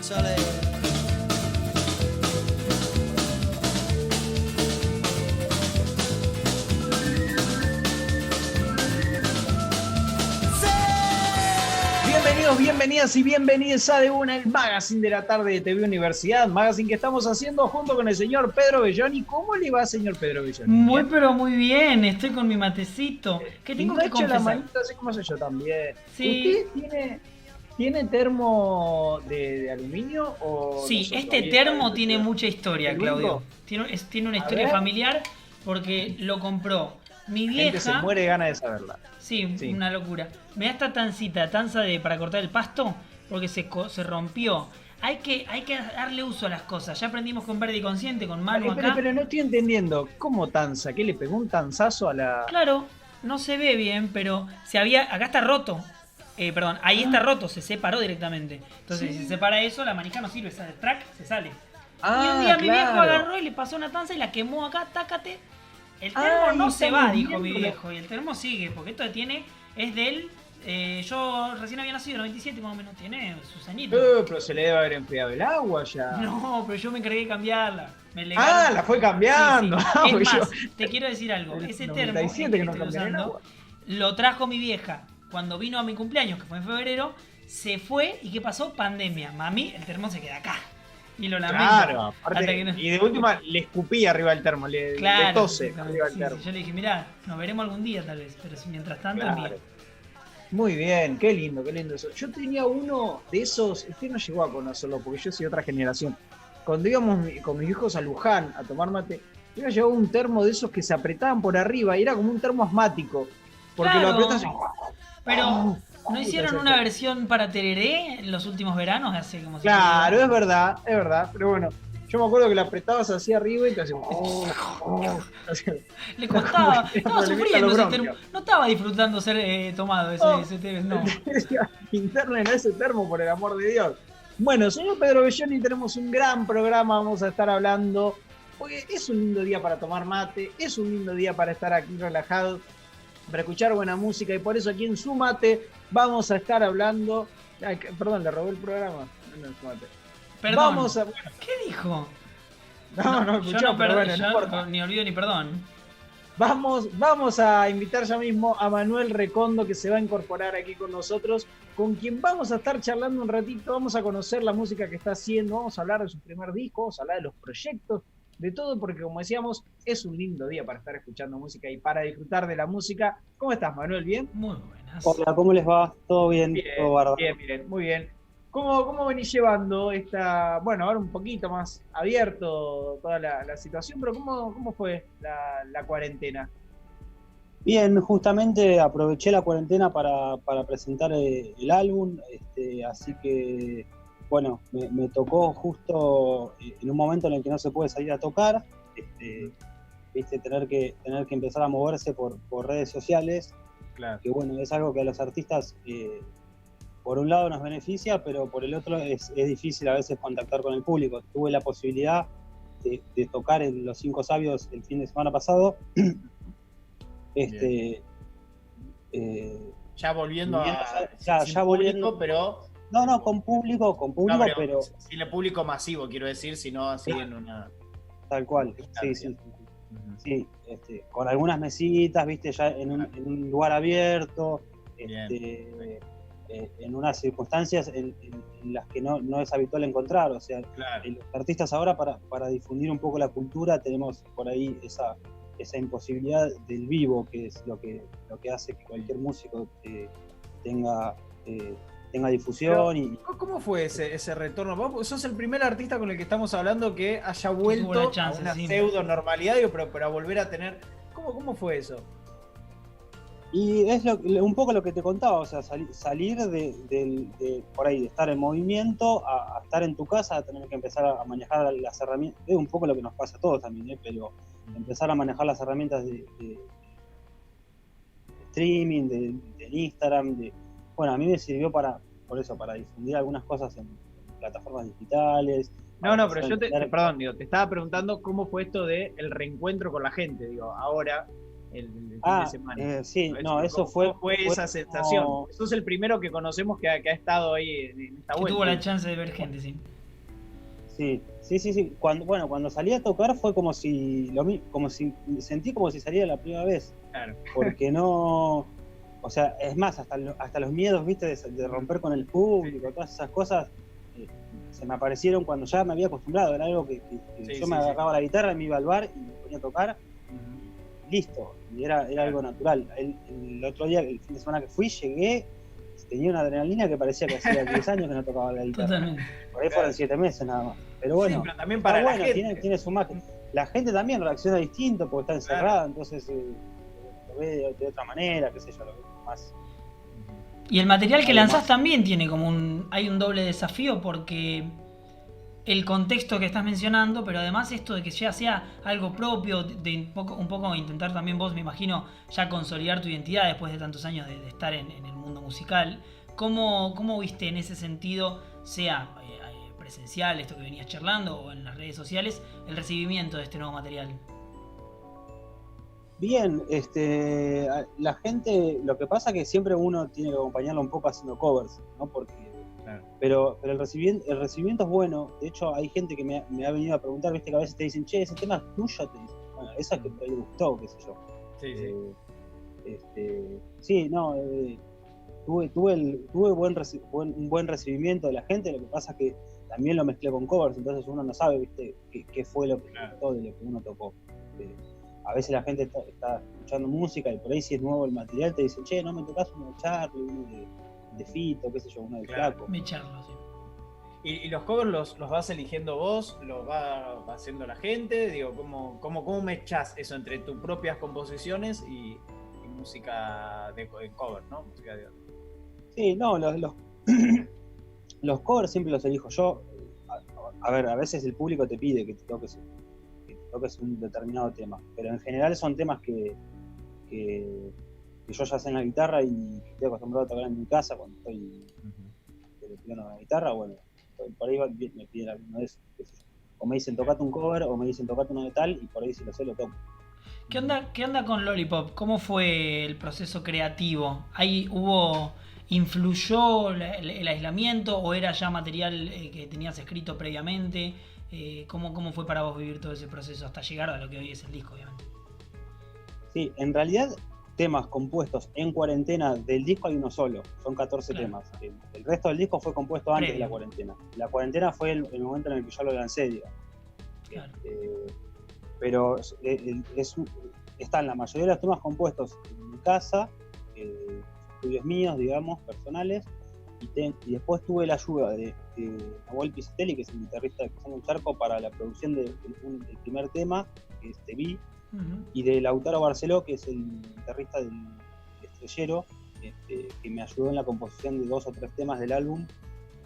sale. Bienvenidos, bienvenidas y bienvenidos a De Una, el magazine de la tarde de TV Universidad, magazine que estamos haciendo junto con el señor Pedro Belloni. ¿Cómo le va, señor Pedro Belloni? Muy, pero muy bien, estoy con mi matecito. ¿Qué tengo que confesar? La manita, así como soy yo también. Sí. ¿Usted tiene termo de aluminio? O sí, este termo tiene mucha historia, Claudio. Tiene una historia familiar porque lo compró mi vieja. Gente se muere de ganas de saberla. Sí, una locura. Me da esta tanza para cortar el pasto porque se rompió. Hay que darle uso a las cosas. Ya aprendimos con Verde y Consciente, con Manu acá. Pero no estoy entendiendo. ¿Cómo tanza? ¿Qué le pegó un tanzazo a la...? Claro, no se ve bien, pero acá está roto. Perdón, ahí está roto, se separó directamente. Entonces, si se separa eso, la manija no sirve, sale track, se sale. Y un día mi viejo agarró y le pasó una tanza y la quemó acá, tácate. El termo no se va, dijo mi viejo, y el termo sigue, porque esto es de él. Yo recién había nacido en 97, más o menos, tiene sus añitos. Pero se le debe haber enfriado el agua ya. No, pero yo me encargué de cambiarla. La fue cambiando. Sí. Es más, te quiero decir algo. Ese termo que estoy usando, lo trajo mi vieja cuando vino a mi cumpleaños, que fue en febrero. Se fue, ¿y qué pasó? Pandemia. Mami, el termo se queda acá. Y lo lamento. Claro, aparte, y de última le escupí arriba del termo, le tose arriba del termo. Sí, yo le dije, mirá, nos veremos algún día tal vez, pero si mientras tanto es mío. Muy bien, qué lindo eso. Yo tenía uno de esos, usted no llegó a conocerlo porque yo soy otra generación. Cuando íbamos con mis hijos a Luján a tomar mate, yo me llevaba un termo de esos que se apretaban por arriba y era como un termo asmático. Porque lo apretas y... Pero... ¿no hicieron una versión para tereré en los últimos veranos? Claro, es verdad, pero bueno, yo me acuerdo que la apretabas así arriba y te hacía... Le costaba, estaba sufriendo ese termo, no estaba disfrutando ser tomado ese té, no. Internen a ese termo, por el amor de Dios. Bueno, señor Pedro Belloni, tenemos un gran programa, vamos a estar hablando, porque es un lindo día para tomar mate, es un lindo día para estar aquí relajados, para escuchar buena música, y por eso aquí en Su Mate vamos a estar hablando... perdón, le robé el programa. Perdón. Bueno. ¿Qué dijo? No escuchó, pero bueno, no importa. Ni olvido ni perdón. Vamos a invitar ya mismo a Manuel Recondo, que se va a incorporar aquí con nosotros, con quien vamos a estar charlando un ratito, vamos a conocer la música que está haciendo, vamos a hablar de su primer disco, vamos a hablar de los proyectos, de todo, porque como decíamos, es un lindo día para estar escuchando música y para disfrutar de la música. ¿Cómo estás, Manuel? ¿Bien? Muy buenas. Hola, ¿cómo les va? ¿Todo bien? ¿Todo bárbaro? Bien, muy bien. ¿Cómo venís llevando bueno, ahora un poquito más abierto toda la situación, pero ¿cómo fue la cuarentena? Bien, justamente aproveché la cuarentena para presentar el álbum, así que, bueno, me tocó justo en un momento en el que no se puede salir a tocar, tener que empezar a moverse por redes sociales, claro. Que bueno, es algo que a los artistas... por un lado nos beneficia, pero por el otro es difícil a veces contactar con el público. Tuve la posibilidad de tocar en Los Cinco Sabios el fin de semana pasado. Ya volviendo ya volviendo, público, pero... No, con público, pero... Sin el público masivo, quiero decir, sino así en una... Tal cual, sí. Sí, con algunas mesitas, viste, ya en un lugar abierto, en unas circunstancias en las que no es habitual encontrar, o sea, claro. Los artistas ahora para difundir un poco la cultura tenemos por ahí esa imposibilidad del vivo, que es lo que hace que cualquier músico tenga difusión. Pero, ¿cómo fue ese retorno? Vos sos el primer artista con el que estamos hablando que haya vuelto a una pseudo normalidad, pero a volver a tener... ¿Cómo fue eso? Y es un poco lo que te contaba, o sea, salir de por ahí, de estar en movimiento, a estar en tu casa, a tener que empezar a manejar las herramientas, es un poco lo que nos pasa a todos también, pero empezar a manejar las herramientas de streaming, de Instagram, bueno, a mí me sirvió para difundir algunas cosas en plataformas digitales. No, pero yo te estaba preguntando cómo fue esto de el reencuentro con la gente, ahora... el fin de semana. Sí, eso fue esa sensación. Sos el primero que conocemos que ha estado ahí en esta vuelta. Tuvo la chance de ver gente, sí. Sí. Cuando salí a tocar fue como si sentí como si salía la primera vez. Claro. Porque no, o sea, es más, hasta los miedos, viste, de romper con el público, todas esas cosas, se me aparecieron cuando ya me había acostumbrado. Era algo que yo me agarraba la guitarra, me iba al bar y me ponía a tocar, y listo, y era algo natural. El otro día, el fin de semana que fui, llegué, tenía una adrenalina que parecía que hacía 10 años que no tocaba la guitarra. Totalmente. Por ahí fueron 7 meses nada más. Pero bueno, pero también para la gente. Tiene su magia. La gente también reacciona distinto porque está encerrada, entonces lo ve de otra manera, qué sé yo, lo ve más. Y el material que lanzás también tiene como hay un doble desafío, porque el contexto que estás mencionando, pero además esto de que ya sea algo propio, de un poco intentar también vos, me imagino, ya consolidar tu identidad después de tantos años de estar en el mundo musical. ¿Cómo viste en ese sentido, sea presencial, esto que venías charlando, o en las redes sociales, el recibimiento de este nuevo material? Bien, la gente, lo que pasa es que siempre uno tiene que acompañarlo un poco haciendo covers, ¿no? Porque, claro. Pero el recibimiento es bueno. De hecho, hay gente que me ha venido a preguntar, viste, que a veces te dicen, che, ese tema es tuyo, te dicen, bueno, esa es que te gustó, qué sé yo. Tuve un buen recibimiento de la gente. Lo que pasa es que también lo mezclé con covers, entonces uno no sabe, viste, qué fue lo que gustó de lo que uno tocó. A veces la gente está escuchando música y por ahí, si es nuevo el material, te dicen, che, no me tocas uno de Charlie, uno de Fito, qué sé yo, uno de Flaco. Mi Charlo, sí. ¿Y los covers los vas eligiendo vos? ¿Los va haciendo la gente? Digo, ¿cómo mechás eso entre tus propias composiciones y música en cover, ¿no? Música de... Sí, no, los covers siempre los elijo yo. A ver, a veces el público te pide que te toques un determinado tema, pero en general son temas que yo ya sé en la guitarra y estoy acostumbrado a tocar en mi casa cuando estoy del piano de la guitarra. Bueno, por ahí me piden alguno de esos, o me dicen tocate un cover, o me dicen tocate uno de tal, y por ahí si lo sé lo toco. ¿Qué onda con Lollipop? ¿Cómo fue el proceso creativo? ¿Influyó el aislamiento o era ya material que tenías escrito previamente? ¿Cómo fue para vos vivir todo ese proceso hasta llegar a lo que hoy es el disco, obviamente? Sí, en realidad temas compuestos en cuarentena del disco hay uno solo, son 14 temas. El resto del disco fue compuesto antes de la cuarentena. La cuarentena fue el momento en el que yo lo lancé, digamos. Claro. Pero están la mayoría de los temas compuestos en mi casa, estudios míos, digamos, personales, y después tuve la ayuda de Nahuel Pizzatelli, que es el guitarrista de Cruzando el Charco, para la producción del primer tema, que es Te Vi, y de Lautaro Barceló, que es el guitarrista del Estrellero, que me ayudó en la composición de 2 o 3 temas del álbum,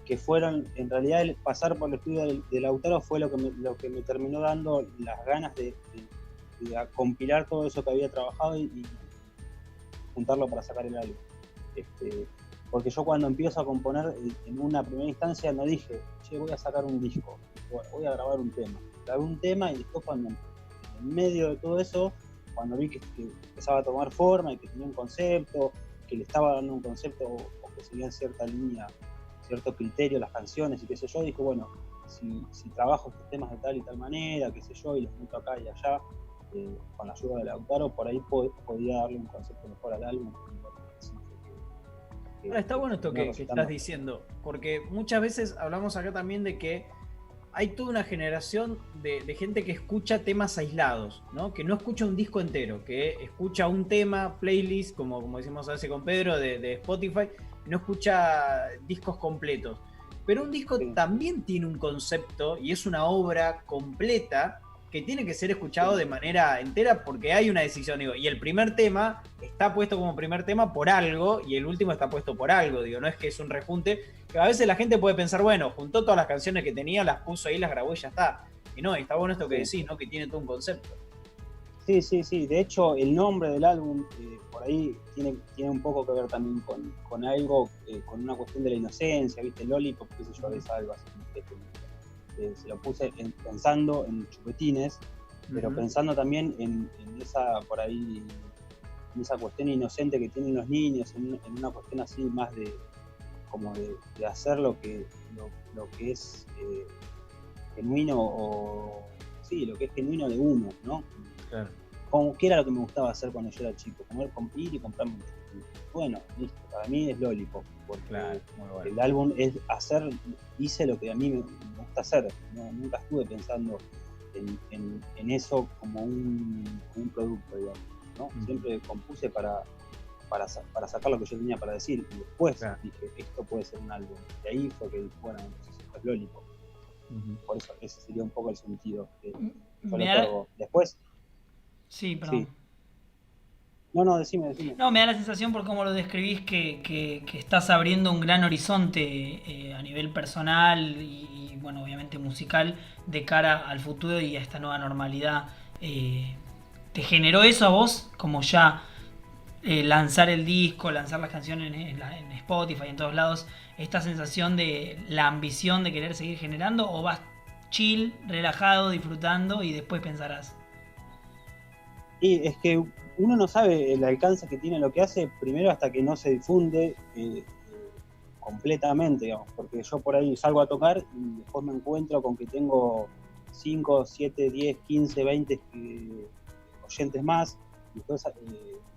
que fueron, en realidad, el pasar por el estudio de Lautaro fue lo que me terminó dando las ganas de compilar todo eso que había trabajado y juntarlo para sacar el álbum. Porque yo cuando empiezo a componer, en una primera instancia no dije, che, voy a sacar un disco, voy a grabar un tema. Grabé un tema y después cuando en medio de todo eso, cuando vi que empezaba a tomar forma y que tenía un concepto, que le estaba dando un concepto o que seguían cierta línea, cierto criterio las canciones y qué sé yo, dije, bueno, si trabajo estos temas de tal y tal manera, qué sé yo, y los meto acá y allá, con la ayuda de Lautaro, por ahí podía darle un concepto mejor al álbum. Ahora está bueno esto que estás diciendo, porque muchas veces hablamos acá también de que hay toda una generación de gente que escucha temas aislados, ¿no? Que no escucha un disco entero, que escucha un tema, playlist, como decimos a veces con Pedro, de Spotify, no escucha discos completos. Pero un disco también tiene un concepto y es una obra completa que tiene que ser escuchado de manera entera porque hay una decisión, digo, y el primer tema está puesto como primer tema por algo y el último está puesto por algo, digo, no es que es un rejunte, que a veces la gente puede pensar, bueno, juntó todas las canciones que tenía, las puso ahí, las grabó y ya está. Y no, está bueno esto que decís, ¿no? Que tiene todo un concepto. Sí, de hecho el nombre del álbum por ahí tiene un poco que ver también con algo, con una cuestión de la inocencia, ¿viste? Lollipop, qué sé yo, es algo así. Se lo puse pensando en chupetines, pero pensando también en esa, por ahí, en esa cuestión inocente que tienen los niños, en una cuestión así más de hacer lo que es genuino o sí, lo que es genuino de uno, ¿no? Claro. Como que era lo que me gustaba hacer cuando yo era chico, ir y comprarme un disco. Bueno, listo, para mí es Lollipop, porque Claro, muy bueno. el álbum es hice lo que a mí me gusta hacer, nunca estuve pensando en eso como un producto, digamos, ¿no? Siempre compuse para sacar lo que yo tenía para decir, y después dije, esto puede ser un álbum, y ahí fue que dije, bueno, entonces esto es Lollipop. Por eso ese sería un poco el sentido que yo le otorgo. Después sí, perdón. Sí. No, decime. No, me da la sensación por cómo lo describís que estás abriendo un gran horizonte a nivel personal y, bueno, obviamente musical, de cara al futuro y a esta nueva normalidad. ¿Te generó eso a vos, como ya lanzar el disco, lanzar las canciones en Spotify y en todos lados, esta sensación de la ambición de querer seguir generando, o vas chill, relajado, disfrutando y después pensarás? Y es que uno no sabe el alcance que tiene lo que hace, primero hasta que no se difunde completamente, digamos, porque yo por ahí salgo a tocar y después me encuentro con que tengo 5, 7, 10, 15, 20 oyentes más, y después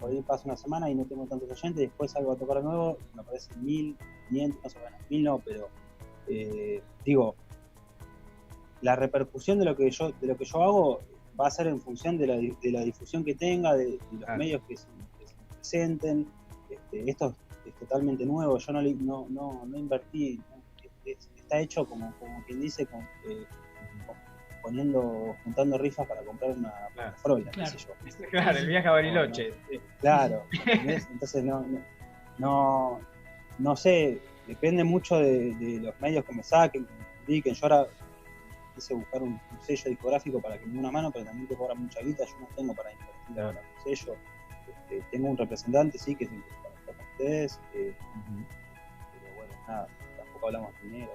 por ahí pasa una semana y no tengo tantos oyentes, después salgo a tocar de nuevo y me aparecen 1000, 500, más o menos, 1000 no, pero digo, la repercusión de lo que yo hago va a ser en función de la difusión que tenga, de los medios que se presenten. Esto es totalmente nuevo, yo no invertí, está hecho como quien dice, juntando rifas para comprar una frola, qué sé yo. Claro, el viaje a Bariloche. Claro, entonces no sé, depende mucho de los medios que me saquen, que yo ahora quise buscar un sello discográfico para que me dé una mano, pero también te cobran mucha guita, yo no tengo para invertir ahora un sello. Tengo un representante, sí, que es el que está con ustedes, pero bueno, nada, tampoco hablamos de dinero.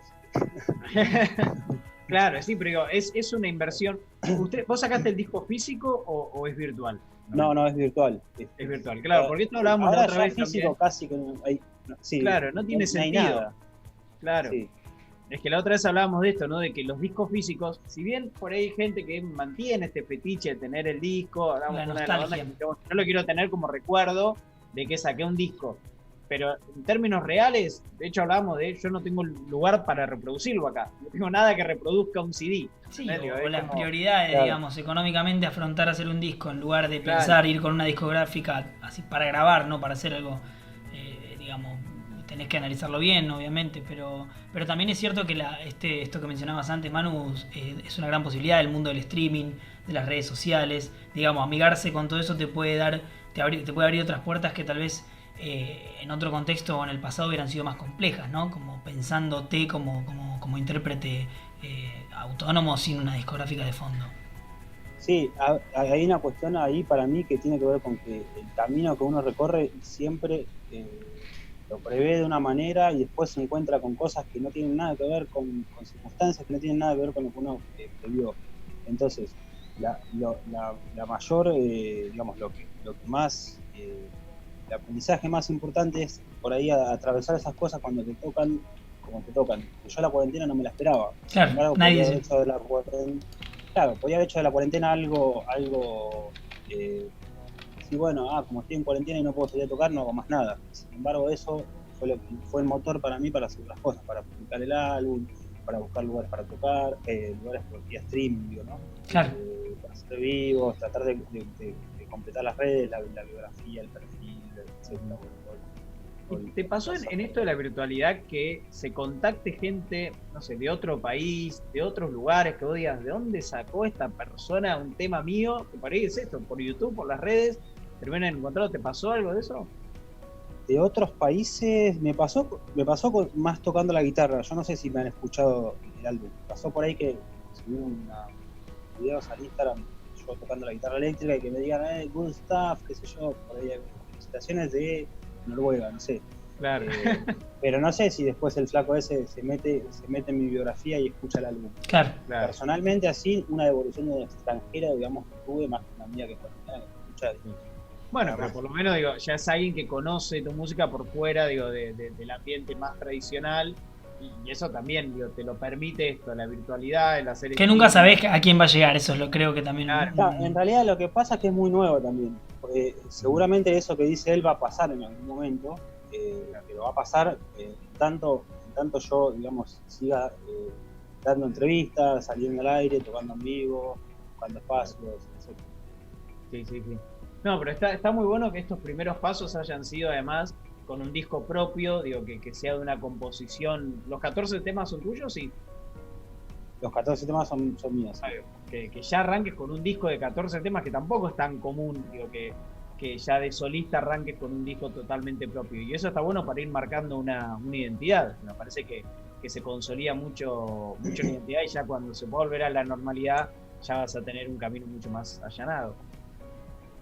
Claro, sí, pero digo, es una inversión. ¿Vos sacaste el disco físico o es virtual? No, es virtual. Es virtual, claro, porque esto hablábamos la otra vez físico también. casi que no hay. Sí, claro, no tiene sentido. Nada. Claro. Sí. Es que la otra vez hablábamos de esto, ¿no? De que los discos físicos, si bien por ahí hay gente que mantiene este fetiche de tener el disco, hablamos de una de las bandas que yo lo quiero tener como recuerdo de que saqué un disco. Pero en términos reales, de hecho hablábamos de, yo no tengo lugar para reproducirlo acá. No tengo nada que reproduzca un CD. Sí, o las prioridades, digamos, económicamente afrontar hacer un disco en lugar de pensar ir con una discográfica así para grabar, no para hacer algo, digamos, tenés que analizarlo bien, obviamente, pero también es cierto que esto que mencionabas antes, Manu, es una gran posibilidad, el mundo del streaming, de las redes sociales, digamos, amigarse con todo eso te puede abrir otras puertas que tal vez en otro contexto o en el pasado hubieran sido más complejas, ¿no? Como pensándote como intérprete autónomo sin una discográfica de fondo. Sí, hay una cuestión ahí para mí que tiene que ver con que el camino que uno recorre siempre lo prevé de una manera y después se encuentra con cosas que no tienen nada que ver con circunstancias que no tienen nada que ver con lo que uno previó. Entonces, la mayor, digamos, lo que más, el aprendizaje más importante es por ahí atravesar esas cosas cuando te tocan, como te tocan. Yo la cuarentena no me la esperaba. Claro, sin embargo, podía haber hecho de la cuarentena algo y bueno, como estoy en cuarentena y no puedo salir a tocar, no hago más nada. Sin embargo, eso fue el motor para mí para hacer las cosas, para publicar el álbum, para buscar lugares para tocar, lugares por vía streaming, digo, ¿no? Claro. Para hacer vivos, tratar de completar las redes, la biografía, el perfil, etcétera. ¿Te pasó en esto de la virtualidad que se contacte gente, no sé, de otro país, de otros lugares, que vos digas, ¿de dónde sacó esta persona un tema mío? Que por ahí es esto, por YouTube, por las redes, terminan encontrando. ¿Te pasó algo de eso? De otros países me pasó más tocando la guitarra. Yo no sé si me han escuchado el álbum. Pasó por ahí que subí videos al Instagram yo tocando la guitarra eléctrica y que me digan, good stuff, qué sé yo, por ahí felicitaciones de Noruega, no sé. Claro. Pero no sé si después el flaco ese se mete en mi biografía y escucha el álbum. Claro. Personalmente así, una devolución de una extranjera, digamos, que tuve más que una amiga que escucha. Bueno, pero por lo menos digo, ya es alguien que conoce tu música por fuera, digo, del ambiente más tradicional y eso también, digo, te lo permite esto, la virtualidad, el hacer... Que nunca sabés a quién va a llegar, eso lo creo que también... Claro. En realidad lo que pasa es que es muy nuevo también. Seguramente eso que dice él va a pasar en algún momento, pero va a pasar tanto yo, digamos, siga dando entrevistas, saliendo al aire, tocando en vivo, buscando espacios, etc. Sí. No, pero está muy bueno que estos primeros pasos hayan sido además con un disco propio, digo, que sea de una composición. ¿Los 14 temas son tuyos? Sí. Los 14 temas son míos. Que ya arranques con un disco de 14 temas, que tampoco es tan común, digo, que ya de solista arranques con un disco totalmente propio. Y eso está bueno para ir marcando una identidad. Me parece que se consolida mucho la identidad, y ya cuando se pueda volver a la normalidad ya vas a tener un camino mucho más allanado.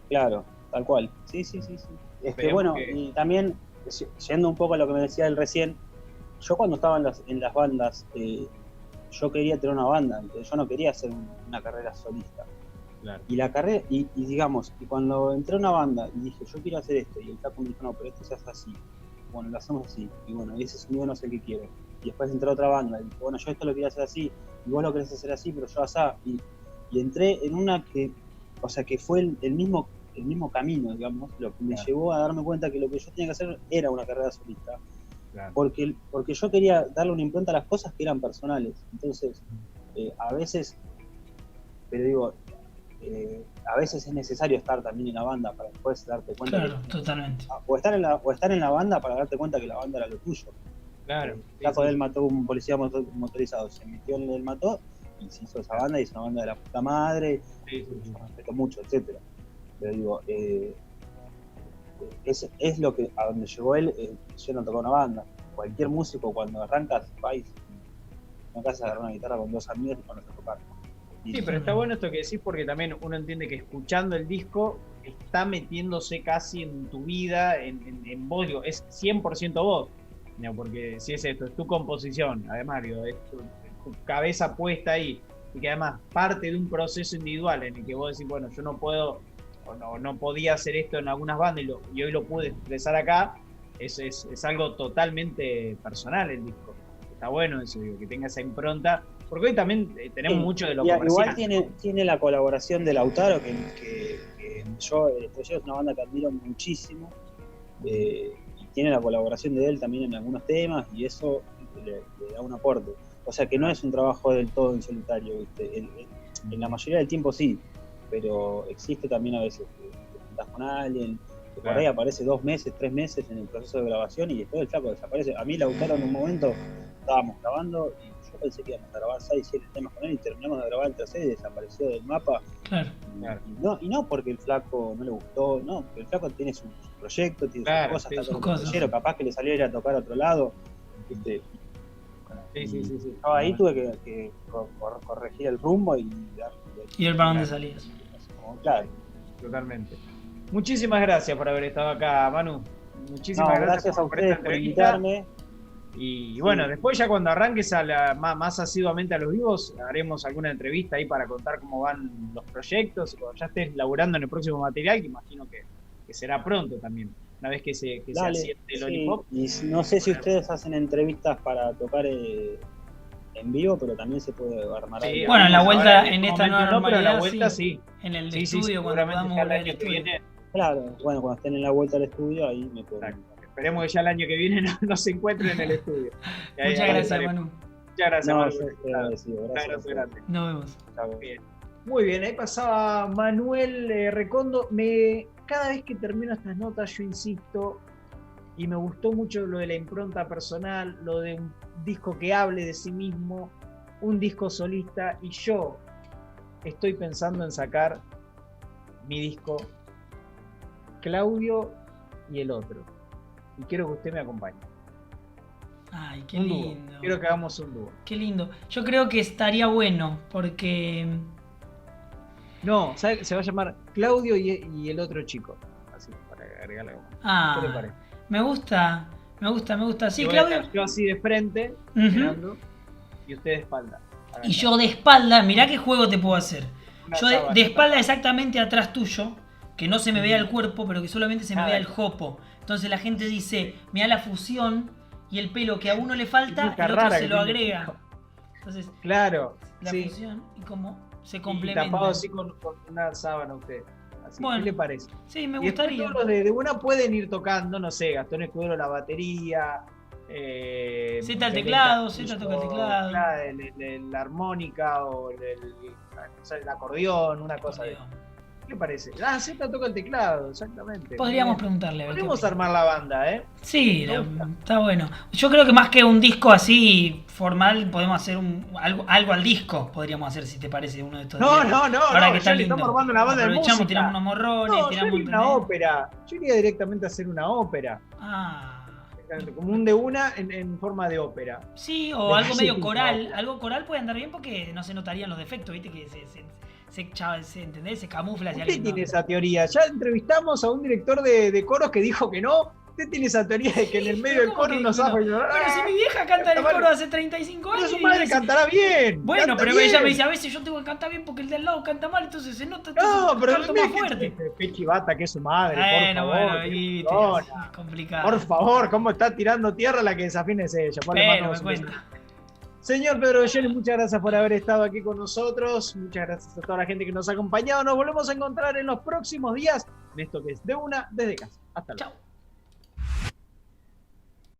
Claro, tal cual. Sí. Es que bueno, y también, yendo un poco a lo que me decía él recién, yo cuando estaba en las bandas, yo quería tener una banda, entonces yo no quería hacer una carrera solista. Claro. Y la carrera, y digamos, y cuando entré a una banda y dije, yo quiero hacer esto, y el flaco me dijo, no, pero esto se hace así. Bueno, lo hacemos así, y bueno, y ese sonido no sé qué quiero. Y después entré a otra banda, y dije, bueno, yo esto lo quería hacer así, y vos lo querés hacer así, pero yo así. Y entré en una que, o sea, que fue el mismo camino, digamos, lo que me llevó a darme cuenta que lo que yo tenía que hacer era una carrera solista. Claro. Porque yo quería darle una impronta a las cosas que eran personales. Entonces, a veces, pero digo, a veces es necesario estar también en la banda para después darte cuenta. Claro, totalmente. O estar en la banda para darte cuenta que la banda era lo tuyo. Claro. Él mató a un policía motorizado, se metió en él, mató, y se hizo esa banda, y es una banda de la puta madre, yo respeto mucho, etcétera. Pero digo, es lo que a donde llegó él, yo no tocaba una banda. Cualquier músico cuando arrancas, vais a una casa a agarrar una guitarra con 2 amigos y pones a tocar. Sí, pero está bueno esto que decís, porque también uno entiende que escuchando el disco está metiéndose casi en tu vida, en vos, digo, es 100% vos, ¿no? Porque si es esto, es tu composición, además, digo, es tu cabeza puesta ahí, y que además parte de un proceso individual en el que vos decís, bueno, yo no puedo, o no podía hacer esto en algunas bandas, y hoy lo pude expresar acá, es algo totalmente personal el disco. Está bueno eso, digo, que tenga esa impronta, porque hoy también tenemos mucho de lo comercial. Igual tiene la colaboración de Lautaro, que yo, es una banda que admiro muchísimo, y tiene la colaboración de él también en algunos temas, y eso le da un aporte. O sea que no es un trabajo del todo en solitario, ¿viste? En la mayoría del tiempo sí, pero existe también a veces que te juntás con alguien, que por ahí aparece 2 meses, 3 meses en el proceso de grabación, y después el flaco desaparece. A mí Lautaro en un momento estábamos grabando y yo pensé que íbamos a grabar 6, 7 temas con él, y terminamos de grabar el tercero y desapareció del mapa. Claro. Y no porque el flaco no le gustó, no, porque el flaco tiene su proyecto, tiene sus cosas, está con un sellero, capaz que le salió a ir a tocar a otro lado, ¿viste? Sí. Ahí tuve que corregir el rumbo y ver para dónde salías. Claro. Totalmente. Muchísimas gracias por haber estado acá, Manu. Muchísimas gracias a ustedes por invitarme. Y bueno, después ya cuando arranques más asiduamente a los vivos, haremos alguna entrevista ahí para contar cómo van los proyectos, cuando ya estés laburando en el próximo material, que imagino que será pronto también, una vez que se asiente el Lollipop. Y no sé si ustedes hacen entrevistas para tocar en vivo, pero también se puede armar algo. Bueno, en la vuelta, en esta nueva normalidad, pero en la vuelta sí. En el estudio, cuando podamos volver al estudio. Claro, bueno, cuando estén en la vuelta al estudio, ahí me pueden. Esperemos que ya el año que viene no se encuentren en el estudio. Muchas gracias, Manu. Muchas gracias, Manu. Gracias. Nos vemos. Bien. Muy bien, ahí pasaba Manuel Recondo. Cada vez que termino estas notas yo insisto, y me gustó mucho lo de la impronta personal, lo de un disco que hable de sí mismo, un disco solista, y yo estoy pensando en sacar mi disco Claudio y el otro. Y quiero que usted me acompañe. Ay, qué lindo. Quiero que hagamos un dúo. Qué lindo. Yo creo que estaría bueno, porque... No, ¿sabe? Se va a llamar Claudio y el otro chico. Así, para agregarle algo. ¿Qué le parece? Me gusta. Sí, Claudio. Yo así de frente, mirando, y usted de espalda. Y yo de espalda, mirá qué juego te puedo hacer. Yo de espalda exactamente atrás tuyo, que no se me vea el cuerpo, pero que solamente se me vea el jopo. Entonces la gente dice, mirá la fusión, y el pelo que a uno le falta, Música el otro rara se que lo tiene. agrega. Entonces, Claro, la sí. fusión y cómo se Y complementa. tapado así con una sábana usted. Así, Bueno, ¿qué le parece? Sí, me Y después gustaría. todos los de una pueden ir tocando, no sé, Gastón Escudero la batería, Z al Belén teclado, Castillo, Z toca el teclado. claro, la armónica o no sé, el acordeón, una cosa de... ¿Qué le parece? Ah, Z toca el teclado, exactamente. Podríamos Bien. preguntarle. A ver qué Podemos opina. armar la banda, ¿eh? Sí, Me gusta. está bueno. Yo creo que más que un disco así formal, podemos hacer algo al disco. Podríamos hacer, si te parece, uno de estos No, días. no, Ahora no, que está ya le lindo. estamos armando una banda de Aprovechamos, música. tiramos unos morrones, No, yo tiramos iría una ópera. Yo iría directamente a hacer una ópera. Ah. Como un de una en forma de ópera. Sí, o De algo medio música. coral. Algo coral puede andar bien porque no se notarían los defectos, ¿viste? Que ¿entendés? Se camufla hacia Usted alguien. tiene esa teoría. Ya entrevistamos a un director de coros que dijo que no. Usted tiene esa teoría de que en el medio del coro uno sabe. Pero si mi vieja canta en el coro hace 35 Pero años. su madre cantará bien. Bueno, canta pero bien. ella me dice, a veces yo tengo que cantar bien porque el de al lado canta mal, entonces se nota. No, pero canto más fuerte. Qué chivata que es su madre, Bueno, por favor. bueno, qué y perdona. es complicado. Por favor, ¿cómo está tirando tierra? La que desafina es ella. Ponle Pero manos me en cuenta. Señor Pedro Bellones, muchas gracias por haber estado aquí con nosotros. Muchas gracias a toda la gente que nos ha acompañado. Nos volvemos a encontrar en los próximos días en esto que es De Una desde casa. Hasta luego. Chao.